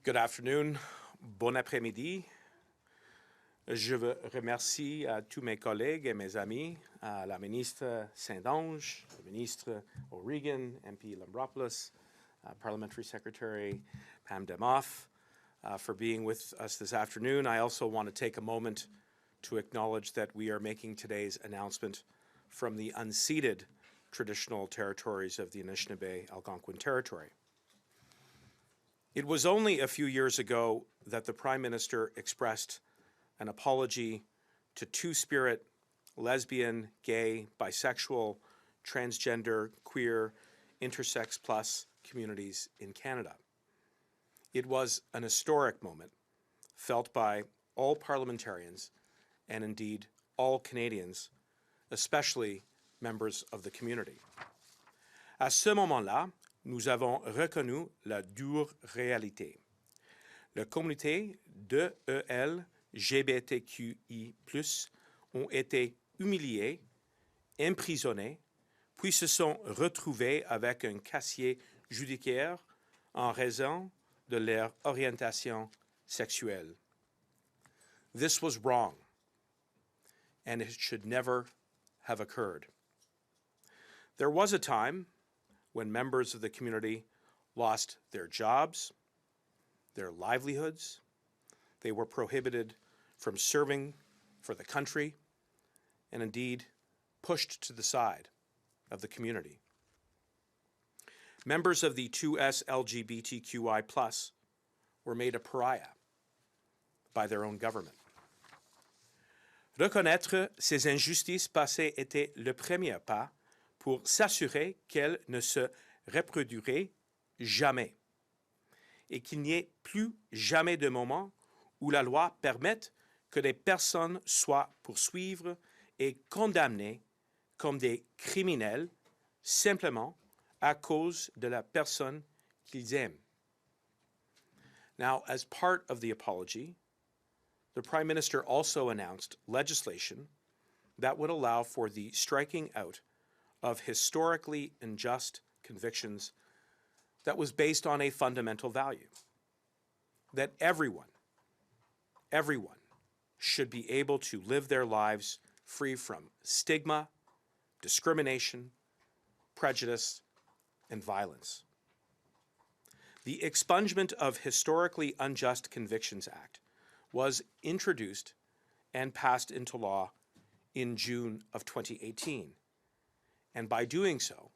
Good afternoon, bon après-midi. Je veux remercier tous mes collègues et mes amis, la ministre St-Onge, le ministre O'Regan, MP Lambropoulos, Parliamentary Secretary Pam Damoff, for being with us this afternoon. I also want to take a moment to acknowledge that we are making today's announcement from the unceded traditional territories of the Anishinaabe-Algonquin Territory. It was only a few years ago that the Prime Minister expressed an apology to two-spirit, lesbian, gay, bisexual, transgender, queer, intersex plus communities in Canada. It was an historic moment felt by all parliamentarians and indeed all Canadians, especially members of the community. À ce moment-là, nous avons reconnu la dure réalité. La communauté de LGBTQI+, ont été humiliés, emprisonnés, puis se sont retrouvés avec un casier judiciaire en raison de leur orientation sexuelle. This was wrong, and it should never have occurred. There was a time when members of the community lost their jobs, their livelihoods. They were prohibited from serving for the country and indeed pushed to the side of the community. Members of the 2S LGBTQI+ were made a pariah by their own government. Reconnaître ces injustices passées était le premier pas pour s'assurer qu'elles ne se reproduiraient jamais et qu'il n'y ait plus jamais de moment où la loi permette que des personnes soient poursuivies et condamnées comme des criminels simplement à cause de la personne qu'ils aiment. Now, as part of the apology, the Prime Minister also announced legislation that would allow for the striking out of historically unjust convictions that was based on a fundamental value, that everyone should be able to live their lives free from stigma, discrimination, prejudice, and violence. The Expungement of Historically Unjust Convictions Act was introduced and passed into law in June of 2018. And by doing so,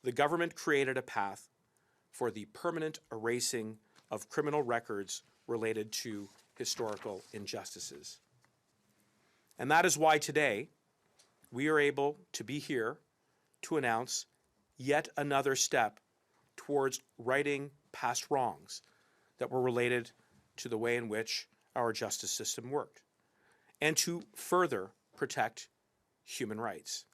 the government created a path for the permanent erasing of criminal records related to historical injustices. And that is why today we are able to be here to announce yet another step towards righting past wrongs that were related to the way in which our justice system worked, and to further protect human rights.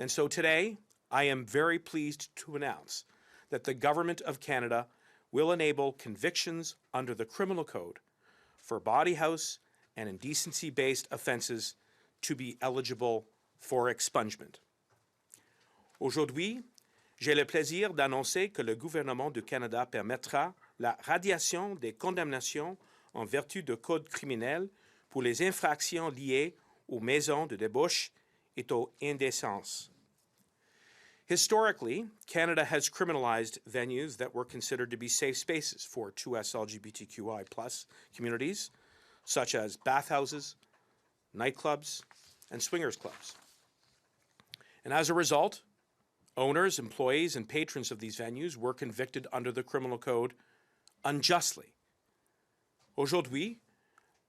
And so today, I am very pleased to announce that the Government of Canada will enable convictions under the Criminal Code for bawdy house and indecency-based offences to be eligible for expungement. Aujourd'hui, j'ai le plaisir d'annoncer que le gouvernement du Canada permettra la radiation des condamnations en vertu du Code criminel pour les infractions liées aux maisons de débauche et aux indécences. Historically, Canada has criminalized venues that were considered to be safe spaces for 2S LGBTQI+ communities, such as bathhouses, nightclubs, and swingers clubs. And as a result, owners, employees, and patrons of these venues were convicted under the Criminal Code unjustly. Aujourd'hui,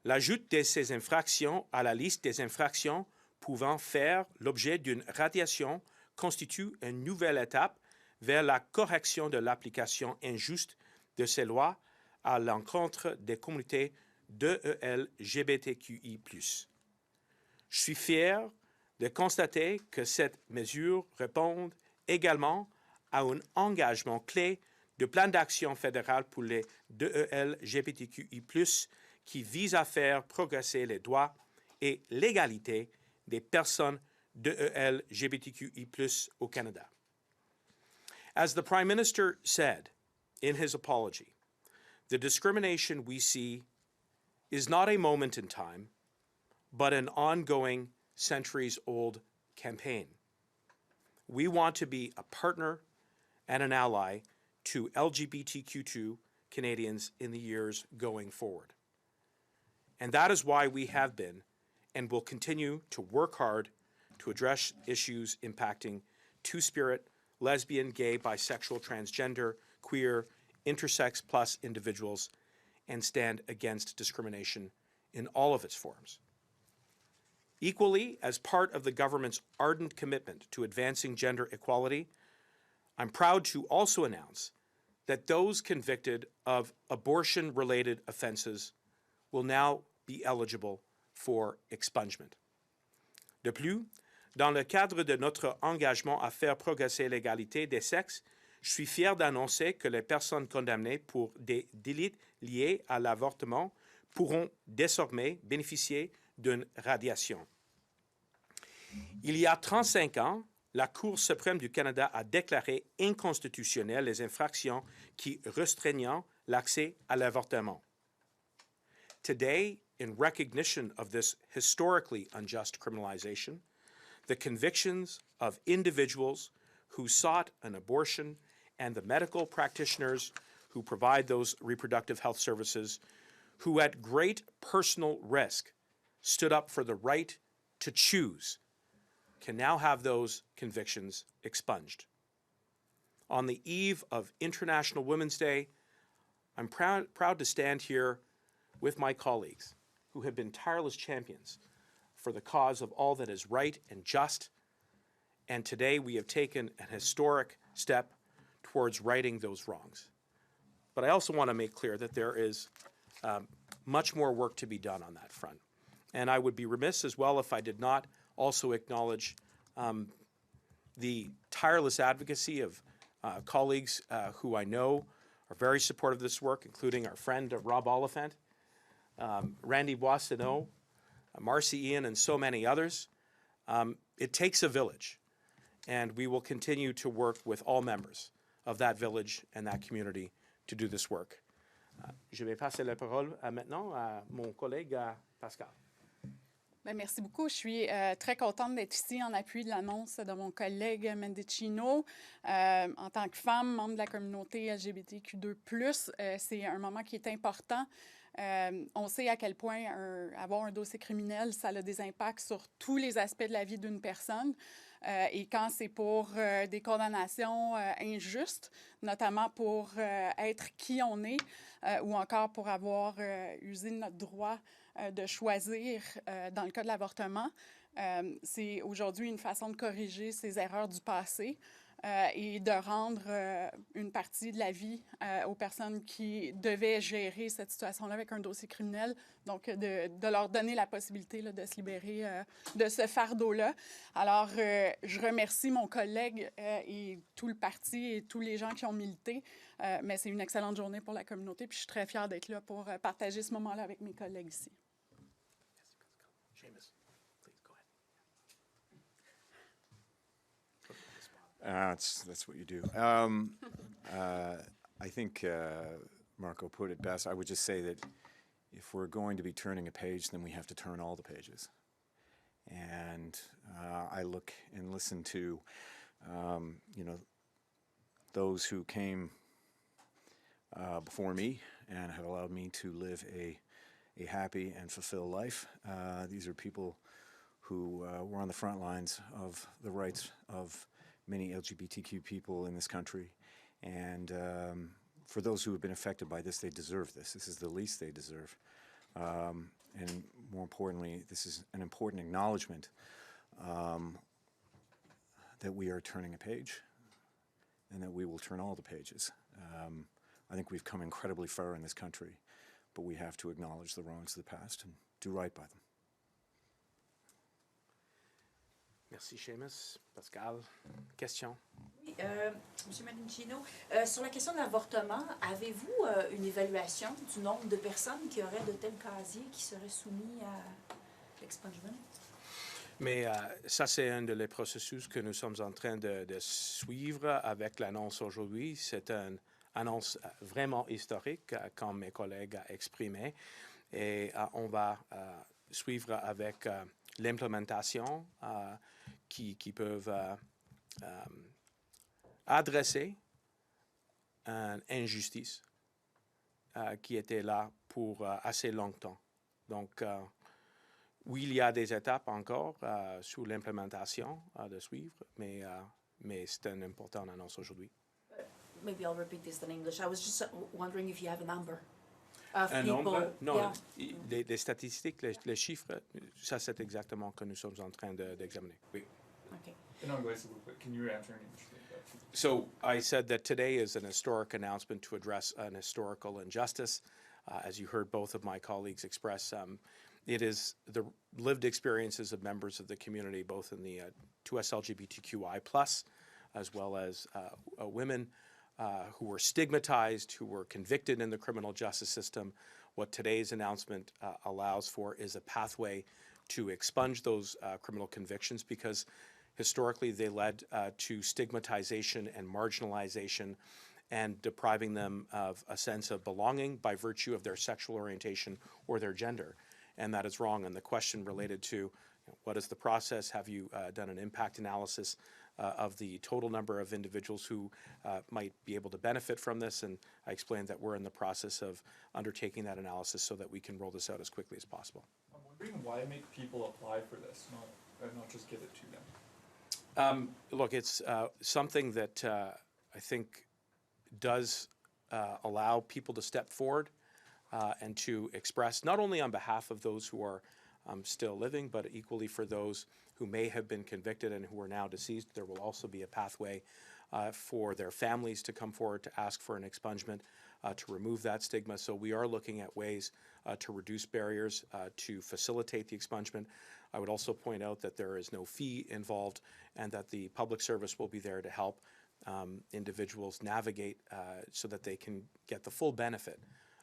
l'ajout de ces infractions à la liste des infractions pouvant faire l'objet d'une radiation constitue une nouvelle étape vers la correction de l'application injuste de ces lois à l'encontre des communautés de LGBTQI+. Je suis fier de constater que cette mesure répond également à un engagement clé du plan d'action fédéral pour les LGBTQI+, qui vise à faire progresser les droits et l'égalité des personnes LGBTQI+ au Canada. As the Prime Minister said in his apology, The discrimination we see is not a moment in time, but an ongoing, centuries-old campaign. We want to be a partner and an ally to LGBTQ2 Canadians in the years going forward. And that is why we have been and will continue to work hard to address issues impacting two-spirit, lesbian, gay, bisexual, transgender, queer, intersex plus individuals, and stand against discrimination in all of its forms. Equally, as part of the government's ardent commitment to advancing gender equality, I'm proud to also announce that those convicted of abortion-related offenses will now be eligible for expungement. De plus, dans le cadre de notre engagement à faire progresser l'égalité des sexes, je suis fier d'annoncer que les personnes condamnées pour des délits liés à l'avortement pourront désormais bénéficier d'une radiation. Il y a 35 ans, la Cour suprême du Canada a déclaré inconstitutionnelles les infractions qui restreignent l'accès à l'avortement. Today, in recognition of this historically unjust criminalization, the convictions of individuals who sought an abortion and the medical practitioners who provide those reproductive health services, who at great personal risk stood up for the right to choose, can now have those convictions expunged. On the eve of International Women's Day, I'm proud to stand here with my colleagues who have been tireless champions for the cause of all that is right and just, and today we have taken an historic step towards righting those wrongs. But I also want to make clear that there is much more work to be done on that front. And I would be remiss as well if I did not also acknowledge the tireless advocacy of colleagues who I know are very supportive of this work, including our friend Rob Oliphant, Randy Boissonneau, Marcy Ian, and so many others. It takes a village, and we will continue to work with all members of that village and that community to do this work. Je vais passer la parole maintenant à mon collègue Pascale. Bien, merci beaucoup. Je suis très contente d'être ici en appui de l'annonce de mon collègue Mendicino. En tant que femme, membre de la communauté LGBTQ2+, c'est un moment qui est important. On sait à quel point avoir un dossier criminel, ça a des impacts sur tous les aspects de la vie d'une personne. Et quand c'est pour des condamnations injustes, notamment pour être qui on est, ou encore pour avoir usé de notre droit de choisir dans le cas de l'avortement, c'est aujourd'hui une façon de corriger ces erreurs du passé et de rendre une partie de la vie aux personnes qui devaient gérer cette situation-là avec un dossier criminel, donc de leur donner la possibilité là, de se libérer de ce fardeau-là. Alors, je remercie mon collègue et tout le parti et tous les gens qui ont milité, mais c'est une excellente journée pour la communauté, puis je suis très fière d'être là pour partager ce moment-là avec mes collègues ici. Seamus, please go ahead. That's what you do. I think Marco put it best. I would just say that if we're going to be turning a page, then we have to turn all the pages. And I look and listen to, those who came before me and have allowed me to live a happy and fulfilled life. These are people who were on the front lines of the rights of many LGBTQ people in this country. And for those who have been affected by this, they deserve this. This is the least they deserve. And more importantly, this is an important acknowledgement that we are turning a page and that we will turn all the pages. I think we've come incredibly far in this country, but we have to acknowledge the wrongs of the past and do right by them. Merci, Seamus. Pascale, question? Oui, M. Mendicino, sur la question de l'avortement, avez-vous une évaluation du nombre de personnes qui auraient de tels casiers qui seraient soumis à l'expungement? Mais ça, c'est un des processus que nous sommes en train de suivre avec l'annonce aujourd'hui. C'est un annonce vraiment historique, comme mes collègues ont exprimé. Et on va suivre avec l'implémentation qui peuvent adresser une injustice qui était là pour assez longtemps. Donc, oui, il y a des étapes encore sur l'implémentation de suivre, mais c'est une importante annonce aujourd'hui. Maybe I'll repeat this in English. I was just wondering if you have a number of Un people. nombre? Non, Yeah. les statistiques, les chiffres, ça c'est exactement ce que nous sommes en train d'examiner. Oui. Okay. In anglais, s'il vous plaît. Can you answer in English? So I said that today is an historic announcement to address an historical injustice. As you heard both of my colleagues express, it is the lived experiences of members of the community, both in the 2S LGBTQI+, as well as women who were stigmatized, who were convicted in the criminal justice system. What today's announcement allows for is a pathway to expunge those criminal convictions, because historically they led to stigmatization and marginalization and depriving them of a sense of belonging by virtue of their sexual orientation or their gender. And that is wrong. And the question related to what is the process? Have you done an impact analysis of the total number of individuals who might be able to benefit from this? And I explained that we're in the process of undertaking that analysis so that we can roll this out as quickly as possible. I'm wondering why make people apply for this, not just give it to them. Look, it's something that I think does allow people to step forward and to express, not only on behalf of those who are still living, but equally for those who may have been convicted and who are now deceased. There will also be a pathway for their families to come forward to ask for an expungement to remove that stigma. So we are looking at ways to reduce barriers to facilitate the expungement. I would also point out that there is no fee involved and that the public service will be there to help individuals navigate so that they can get the full benefit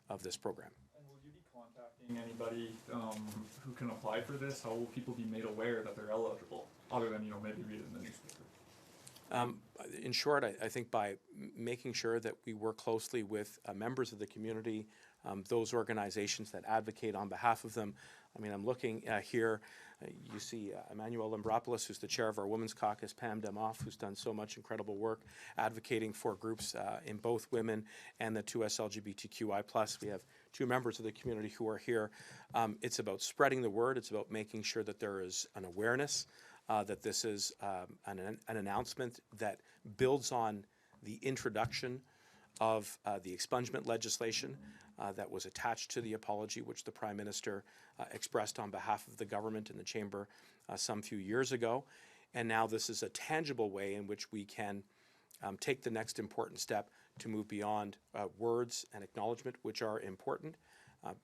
of this program. And will you be contacting anybody who can apply for this? How will people be made aware that they're eligible, other than maybe read it in the newspaper? In short, I think by making sure that we work closely with members of the community, those organizations that advocate on behalf of them. I mean, I'm looking here, you see Emmanuel Lambropoulos, who's the chair of our Women's Caucus, Pam Damoff, who's done so much incredible work advocating for groups in both women and the 2S LGBTQI+. We have two members of the community who are here. It's about spreading the word. It's about making sure that there is an awareness that this is an announcement that builds on the introduction of the expungement legislation that was attached to the apology, which the Prime Minister expressed on behalf of the government in the Chamber some few years ago. And now this is a tangible way in which we can take the next important step to move beyond words and acknowledgement, which are important,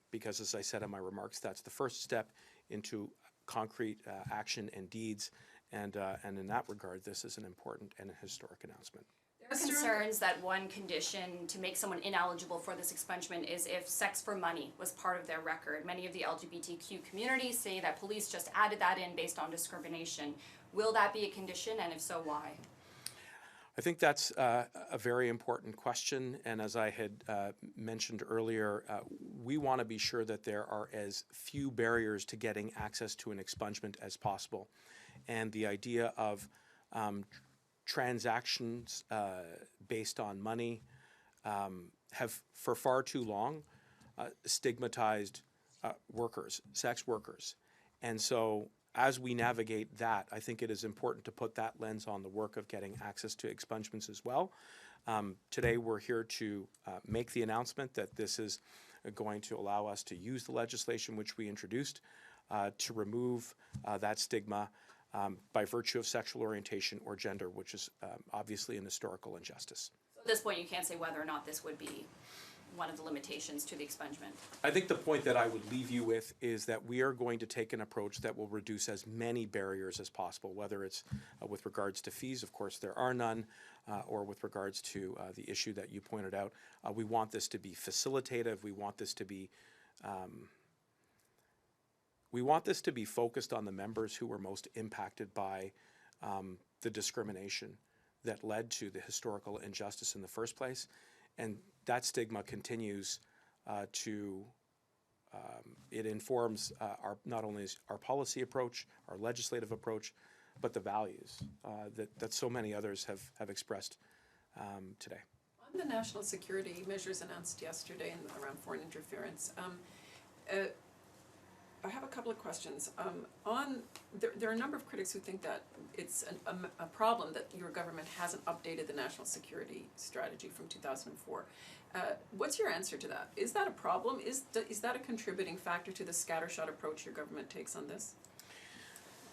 because as I said in my remarks, that's the first step into concrete action and deeds. And in that regard, this is an important and a historic announcement. There are concerns that one condition to make someone ineligible for this expungement is if sex for money was part of their record. Many of the LGBTQ communities say that police just added that in based on discrimination. Will that be a condition, and if so, why? I think that's a very important question, and as I had mentioned earlier, we want to be sure that there are as few barriers to getting access to an expungement as possible. And the idea of transactions based on money have for far too long stigmatized workers, sex workers. And so as we navigate that, I think it is important to put that lens on the work of getting access to expungements as well. Today we're here to make the announcement that this is going to allow us to use the legislation which we introduced to remove that stigma by virtue of sexual orientation or gender, which is obviously an historical injustice. So at this point, you can't say whether or not this would be one of the limitations to the expungement. I think the point that I would leave you with is that we are going to take an approach that will reduce as many barriers as possible, whether it's with regards to fees, of course there are none, or with regards to the issue that you pointed out. We want this to be facilitative. We want this to be focused on the members who were most impacted by the discrimination that led to the historical injustice in the first place. And that stigma continues it informs not only our policy approach, our legislative approach, but the values that so many others have expressed today. On the national security measures announced yesterday around foreign interference, I have a couple of questions. There are a number of critics who think that it's a problem that your government hasn't updated the national security strategy from 2004. What's your answer to that? Is that a problem? Is that a contributing factor to the scattershot approach your government takes on this?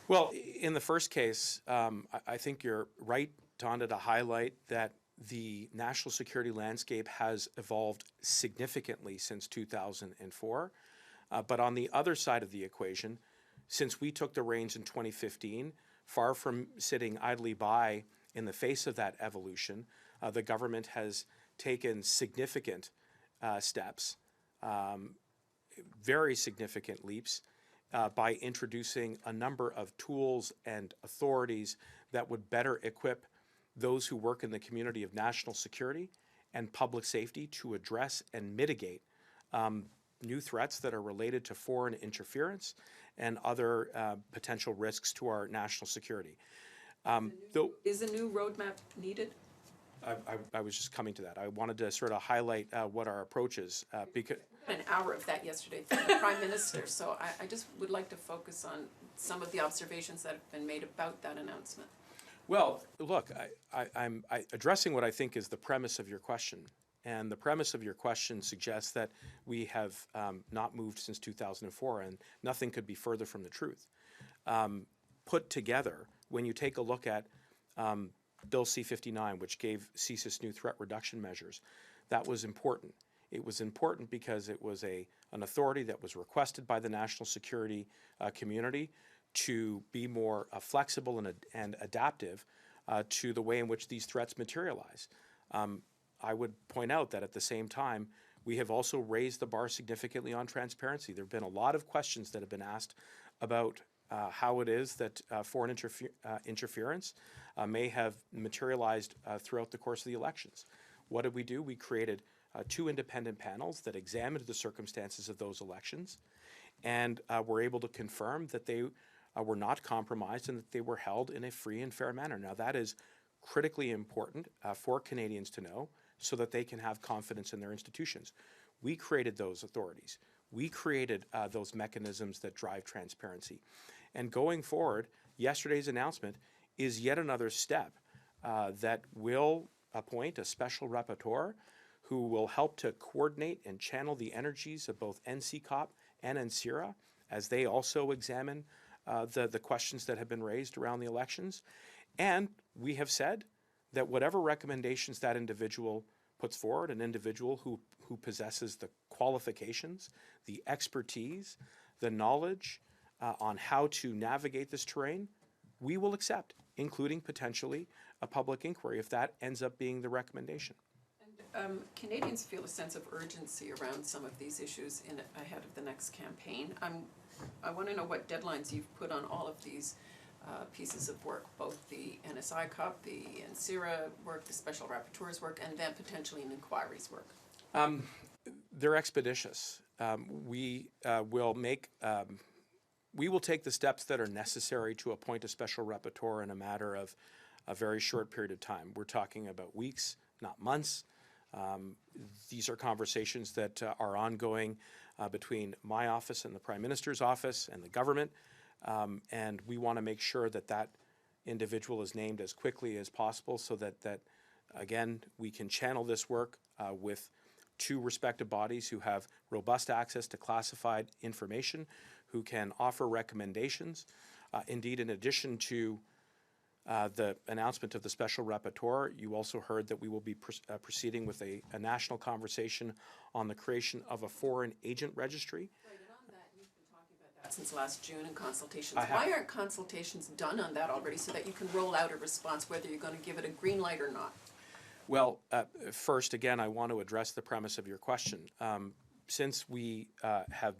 Well, in the first case, I think you're right, Tonda, to highlight that the national security landscape has evolved significantly since 2004. But on the other side of the equation, since we took the reins in 2015, far from sitting idly by in the face of that evolution, the government has taken significant steps, very significant leaps, by introducing a number of tools and authorities that would better equip those who work in the community of national security and public safety to address and mitigate new threats that are related to foreign interference and other potential risks to our national security. Is a new roadmap needed? I was just coming to that. I wanted to sort of highlight what our approach is because An hour of that yesterday from the Prime Minister, so I just would like to focus on some of the observations that have been made about that announcement. Well, look, I'm addressing what I think is the premise of your question. And the premise of your question suggests that we have not moved since 2004, and nothing could be further from the truth. Put together, when you take a look at Bill C-59, which gave CSIS new threat reduction measures, that was important. It was important because it was an authority that was requested by the national security community to be more flexible and adaptive to the way in which these threats materialize. I would point out that at the same time, we have also raised the bar significantly on transparency. There have been a lot of questions that have been asked about how it is that foreign interference may have materialized throughout the course of the elections. What did we do? We created 2 independent panels that examined the circumstances of those elections and were able to confirm that they were not compromised and that they were held in a free and fair manner. Now, that is critically important for Canadians to know so that they can have confidence in their institutions. We created those authorities. We created those mechanisms that drive transparency. And going forward, yesterday's announcement is yet another step that will appoint a special rapporteur who will help to coordinate and channel the energies of both NCCOP and NCIRA as they also examine the questions that have been raised around the elections. And we have said that whatever recommendations that individual puts forward, an individual who possesses the qualifications, the expertise, the knowledge on how to navigate this terrain, we will accept, including potentially a public inquiry if that ends up being the recommendation. And Canadians feel a sense of urgency around some of these issues ahead of the next campaign. I want to know what deadlines you've put on all of these pieces of work, both the NSI COP, the NCIRA work, the special rapporteur's work, and then potentially an inquiry's work. They're expeditious. We will take the steps that are necessary to appoint a special rapporteur in a matter of a very short period of time. We're talking about weeks, not months. These are conversations that are ongoing between my office and the Prime Minister's office and the government. And we want to make sure that that individual is named as quickly as possible so that again, we can channel this work with 2 respective bodies who have robust access to classified information, who can offer recommendations. Indeed, in addition to the announcement of the special rapporteur, you also heard that we will be proceeding with a national conversation on the creation of a foreign agent registry. Since last June in consultations. Why aren't consultations done on that already so that you can roll out a response whether you're going to give it a green light or not? Well, first, again, I want to address the premise of your question. Since we have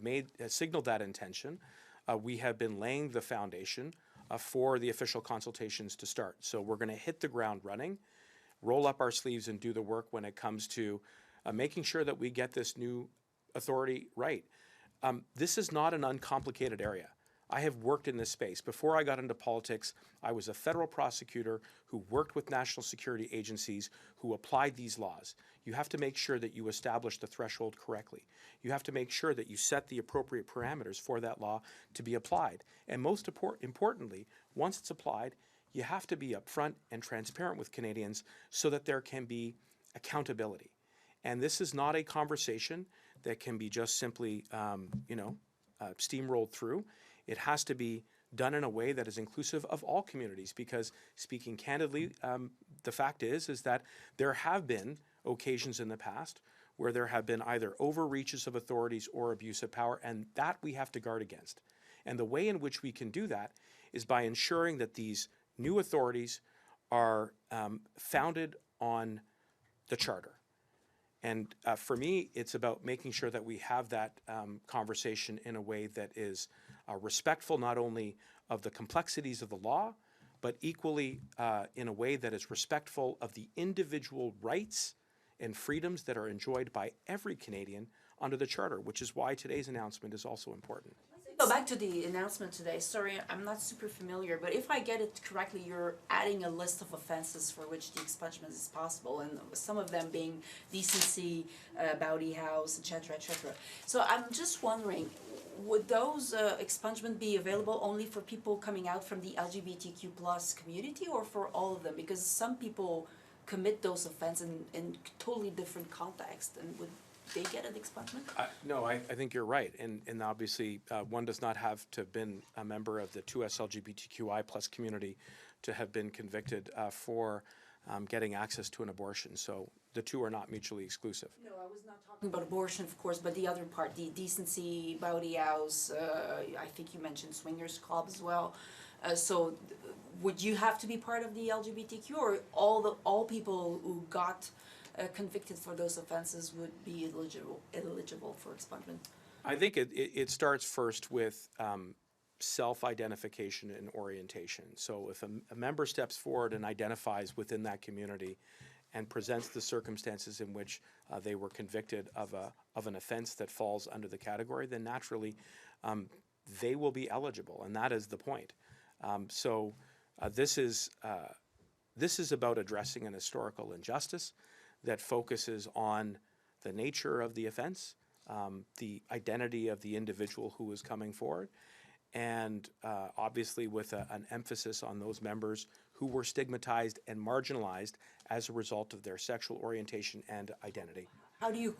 signaled that intention, we have been laying the foundation for the official consultations to start. So we're going to hit the ground running. roll up our sleeves and do the work when it comes to making sure that we get this new authority right. This is not an uncomplicated area. I have worked in this space. Before I got into politics, I was a federal prosecutor who worked with national security agencies who applied these laws. You have to make sure that you establish the threshold correctly. You have to make sure that you set the appropriate parameters for that law to be applied. And most importantly, once it's applied, you have to be upfront and transparent with Canadians so that there can be accountability. And this is not a conversation that can be just simply, steamrolled through. It has to be done in a way that is inclusive of all communities because, speaking candidly, the fact is that there have been occasions in the past where there have been either overreaches of authorities or abuse of power, and that we have to guard against. And the way in which we can do that is by ensuring that these new authorities are founded on the Charter. And for me, it's about making sure that we have that conversation in a way that is respectful not only of the complexities of the law, but equally in a way that is respectful of the individual rights and freedoms that are enjoyed by every Canadian under the Charter, which is why today's announcement is also important. Go back to the announcement today. Sorry, I'm not super familiar, but if I get it correctly, you're adding a list of offenses for which the expungement is possible, and some of them being decency, bawdy house, etc., etc. So I'm just wondering, would those expungement be available only for people coming out from the LGBTQ plus community, or for all of them? Because some people commit those offenses in totally different context, and would they get an expungement? No, I think you're right. And obviously, one does not have to have been a member of the 2S LGBTQI plus community to have been convicted for getting access to an abortion. So the two are not mutually exclusive. No, I was not talking about abortion, of course, but the other part, the decency, bawdy house, I think you mentioned swingers club as well. So would you have to be part of the LGBTQ, or all people who got convicted for those offenses would be eligible for expungement? I think it starts first with self-identification and orientation. So if a member steps forward and identifies within that community and presents the circumstances in which they were convicted of an offense that falls under the category, then naturally they will be eligible, and that is the point. This is about addressing an historical injustice that focuses on the nature of the offense, the identity of the individual who is coming forward, and obviously with an emphasis on those members who were stigmatized and marginalized as a result of their sexual orientation and identity. How do you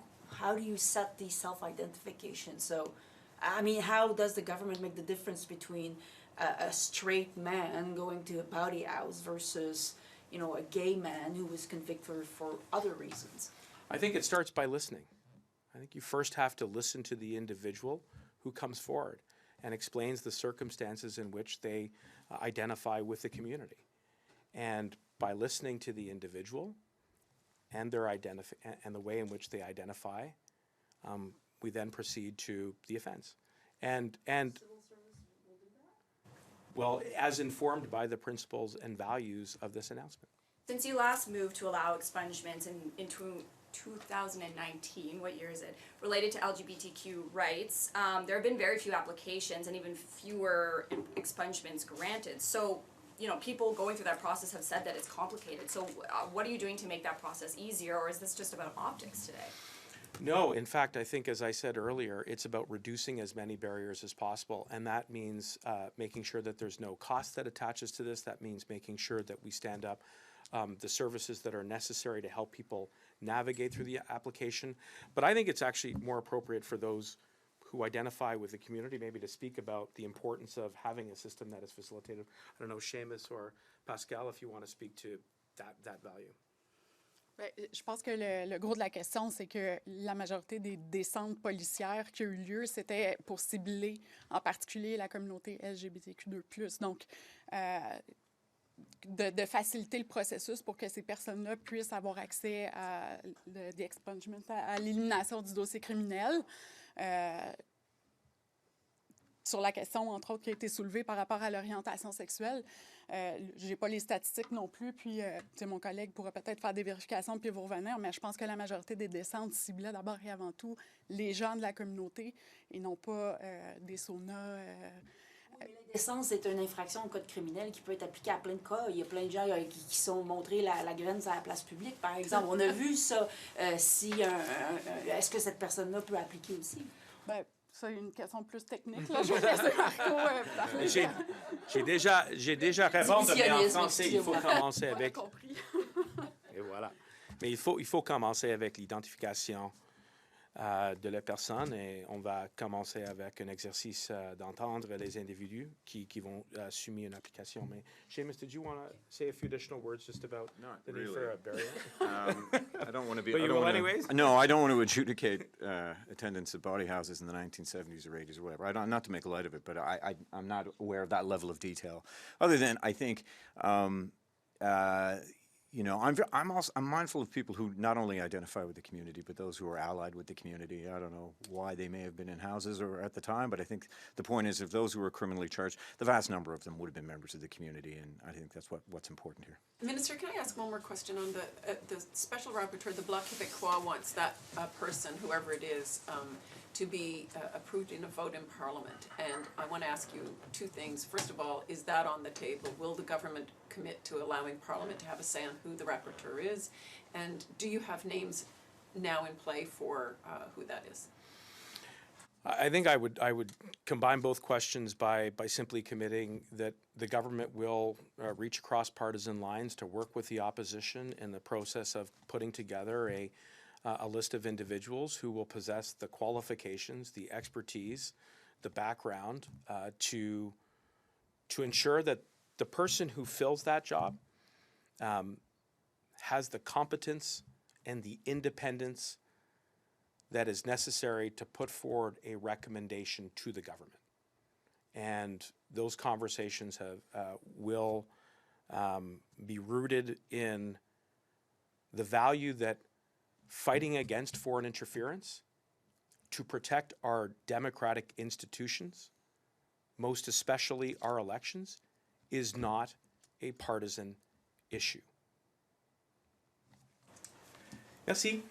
set the self-identification? So, I mean, how does the government make the difference between a straight man going to a bawdy house versus, a gay man who was convicted for other reasons? I think it starts by listening. I think you first have to listen to the individual who comes forward and explains the circumstances in which they identify with the community. And by listening to the individual and their and the way in which they identify, we then proceed to the offense. And well, as informed by the principles and values of this announcement. Since you last moved to allow expungements in 2019, what year is it, related to LGBTQ rights, there have been very few applications and even fewer expungements granted. So, people going through that process have said that it's complicated. So what are you doing to make that process easier, or is this just about optics today? No, in fact, I think, as I said earlier, it's about reducing as many barriers as possible, and that means making sure that there's no cost that attaches to this. That means making sure that we stand up the services that are necessary to help people navigate through the application. But I think it's actually more appropriate for those who identify with the community maybe to speak about the importance of having a system that is facilitated. I don't know, Seamus or Pascale, if you want to speak to that value. Je pense que le gros de la question, c'est que la majorité des descentes policières qui ont eu lieu, c'était pour cibler en particulier la communauté LGBTQ2+. Donc, de faciliter le processus pour que ces personnes-là puissent avoir accès à the expungement, à l'élimination du dossier criminel. sur la question, entre autres, qui a été soulevée par rapport à l'orientation sexuelle. Je n'ai pas les statistiques non plus, puis mon collègue pourra peut-être faire des vérifications puis vous revenir, mais je pense que la majorité des descentes ciblaient d'abord et avant tout les gens de la communauté et non pas des saunas. L'indécence est une infraction au code criminel qui peut être appliquée à plein de cas. Il y a plein de gens qui sont montrés la graine sur la place publique, par exemple. On a vu ça. Est-ce que cette personne-là peut appliquer aussi? Ben, c'est une question plus technique. Là. Je vais laisser Marco parler. J'ai déjà répondu, mais en Divisionnisme, français, il faut excusez-moi. commencer On a avec... compris. Et voilà. Mais il faut commencer avec l'identification de la personne et on va commencer avec un exercice d'entendre les individus qui vont soumettre une application. Mais Seamus, did you want to say a few additional words just about Not the need really. for a barrier? I don't want to be. But I you don't will wanna, anyways? No, I don't want to adjudicate attendance at body houses in the 1970s or 80s or whatever. I don't, not to make light of it, but I'm not aware of that level of detail. Other than I think, you know, I'm mindful of people who not only identify with the community, but those who are allied with the community. I don't know why they may have been in houses or at the time, but I think the point is, if those who were criminally charged, the vast number of them would have been members of the community, and I think that's what's important here. Minister, can I ask one more question on the special rapporteur, the Bloc Québécois wants that person, whoever it is, to be approved in a vote in Parliament. And I want to ask you two things. First of all, is that on the table? Will the government commit to allowing Parliament to have a say on who the rapporteur is? And do you have names now in play for who that is? I think I would combine both questions by simply committing that the government will reach across partisan lines to work with the opposition in the process of putting together a list of individuals who will possess the qualifications, the expertise, the background to ensure that the person who fills that job has the competence and the independence that is necessary to put forward a recommendation to the government. And those conversations will be rooted in the value that fighting against foreign interference to protect our democratic institutions, most especially our elections, is not a partisan issue. Merci.